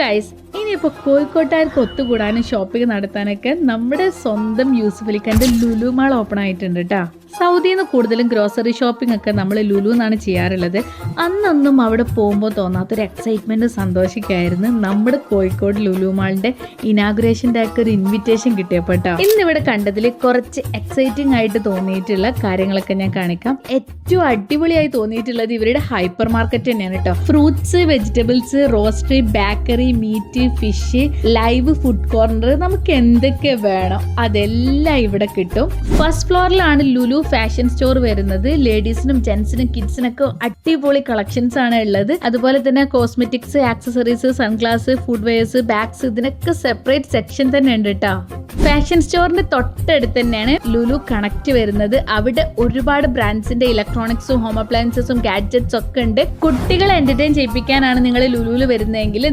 Guys, ഇനിയിപ്പോൾ കോഴിക്കോട്ടുകാർക്ക് ഒത്തുകൂടാനും shopping നടത്താനൊക്കെ നമ്മുടെ സ്വന്തം യൂസുഫലിക്കൻ്റെ ലുലു മാൾ ഓപ്പൺ ആയിട്ടുണ്ട് കേട്ടോ. സൗദിയിൽ നിന്ന് കൂടുതലും ഗ്രോസറി ഷോപ്പിംഗ് ഒക്കെ നമ്മൾ ലുലു എന്നാണ് ചെയ്യാറുള്ളത്. അന്നൊന്നും അവിടെ പോകുമ്പോൾ തോന്നാത്തൊരു എക്സൈറ്റ്മെൻറ്റ് സന്തോഷിക്കായിരുന്നു നമ്മുടെ കോഴിക്കോട് ലുലു മാളിൻ്റെ ഇനാഗുറേഷൻ്റെ ഒക്കെ ഒരു ഇൻവിറ്റേഷൻ കിട്ടിയപ്പോൾ കേട്ടോ. ഇന്നിവിടെ കണ്ടതിൽ കുറച്ച് എക്സൈറ്റിംഗ് ആയിട്ട് തോന്നിയിട്ടുള്ള കാര്യങ്ങളൊക്കെ ഞാൻ കാണിക്കാം. ഏറ്റവും അടിപൊളിയായി തോന്നിയിട്ടുള്ളത് ഇവരുടെ ഹൈപ്പർ മാർക്കറ്റ് തന്നെയാണ് കേട്ടോ. Fruits, vegetables, roastery, bakery, meat, fish, live food corner, നമുക്ക് എന്തൊക്കെ വേണം അതെല്ലാം ഇവിടെ കിട്ടും. ഫസ്റ്റ് ഫ്ലോറിലാണ് ലുലു ഫാഷൻ സ്റ്റോർ വരുന്നത്. ലേഡീസിനും ജെന്റ്സിനും കിഡ്സിനൊക്കെ അടിപൊളി കളക്ഷൻസ് ആണ് ഉള്ളത്. അതുപോലെ തന്നെ cosmetics, accessories, sunglass, food wares, bags, ഇതിനൊക്കെ സെപ്പറേറ്റ് സെക്ഷൻ തന്നെ ഉണ്ട് കേട്ടോ. ഫാഷൻ സ്റ്റോറിന്റെ തൊട്ടടുത്ത് തന്നെയാണ് ലുലു കണക്ട് വരുന്നത്. അവിടെ ഒരുപാട് ബ്രാൻഡ്സിന്റെ ഇലക്ട്രോണിക്സും ഹോം അപ്ലയൻസസും ഗാഡ്ജറ്റ്സ് ഒക്കെ ഉണ്ട്. കുട്ടികളെ എന്റർടൈൻ ചെയ്യിപ്പിക്കാനാണ് നിങ്ങൾ ലുലുവിൽ വരുന്നതെങ്കിൽ